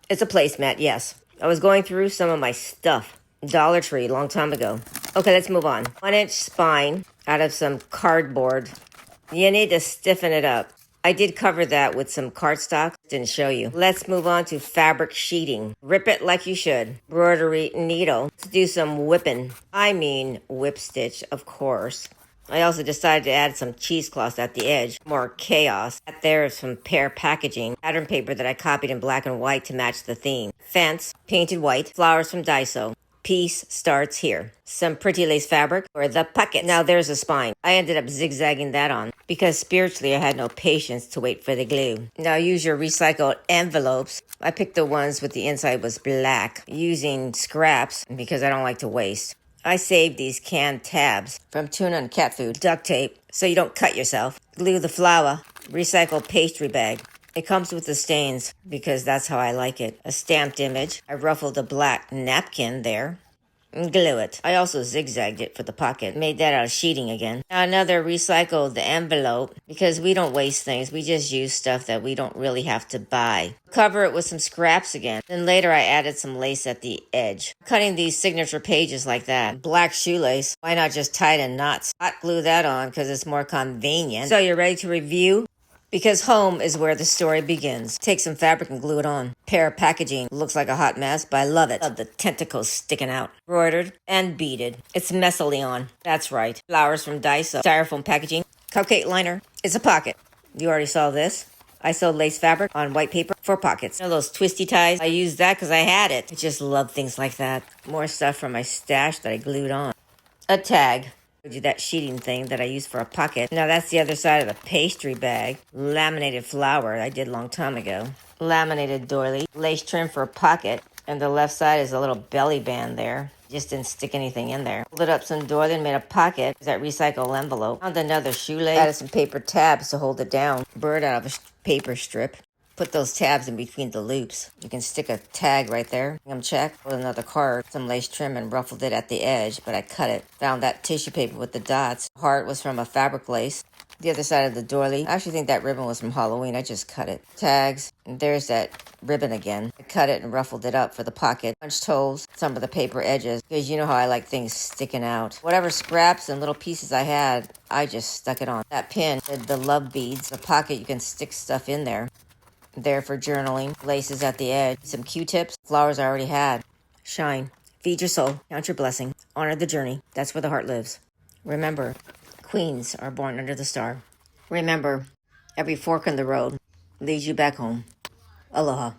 It's a placemat, yes. I was going through some of my stuff. Dollar Tree, long time ago. Okay, let's move on. 1-inch spine out of some cardboard. You need to stiffen it up. I did cover that with some cardstock. Didn't show you. Let's move on to fabric sheeting. Rip it like you should. Embroidery needle. Let's do some whipping. I mean whip stitch, of course. I also decided to add some cheesecloth at the edge. More chaos. There is some pear packaging. Pattern paper that I copied in black and white to match the theme. Fence, painted white. Flowers from Daiso. Piece starts here. Some pretty lace fabric for the pocket. Now there's a spine. I ended up zigzagging that on because spiritually I had no patience to wait for the glue. Now use your recycled envelopes. I picked the ones with the inside was black using scraps because I don't like to waste. I saved these canned tabs from tuna and cat food. Duct tape so you don't cut yourself. Glue the flower. Recycled pastry bag. It comes with the stains because that's how I like it. A stamped image. I ruffled a black napkin there. And glue it. I also zigzagged it for the pocket. Made that out of sheeting again. Now another recycled envelope because we don't waste things. We just use stuff that we don't really have to buy. Cover it with some scraps again. Then later I added some lace at the edge. Cutting these signature pages like that. Black shoelace. Why not just tie it in knots? Hot glue that on because it's more convenient. So you're ready to review? Because home is where the story begins. Take some fabric and glue it on. Pair of packaging. Looks like a hot mess, but I love it. Love the tentacles sticking out. Embroidered and beaded. It's messily on. That's right. Flowers from Daiso. Styrofoam packaging. Cupcake liner. It's a pocket. You already saw this. I sewed lace fabric on white paper for pockets. You know those twisty ties? I used that because I had it. I just love things like that. More stuff from my stash that I glued on. A tag. Do that sheeting thing that I used for a pocket. Now that's the other side of the pastry bag. Laminated flower I did a long time ago. Laminated doily. Lace trim for a pocket. And the left side is a little belly band there. Just didn't stick anything in there. Folded up some doily and made a pocket. That recycled envelope. Found another shoelace. Added some paper tabs to hold it down. Bird out of a paper strip. Put those tabs in between the loops. You can stick a tag right there. Check with another card. Some lace trim and ruffled it at the edge, but I cut it. Found that tissue paper with the dots. Heart was from a fabric lace. The other side of the doily. I actually think that ribbon was from Halloween. I just cut it. Tags. And there's that ribbon again. I cut it and ruffled it up for the pocket. Punched holes. Some of the paper edges. Because you know how I like things sticking out. Whatever scraps and little pieces I had, I just stuck it on. That pin, the love beads. The pocket, you can stick stuff in there. There for journaling. Laces at the edge. Some Q-tips. Flowers I already had. Shine. Feed your soul. Count your blessing. Honor the journey. That's where the heart lives. Remember, queens are born under the star. Remember, every fork in the road leads you back home. Aloha.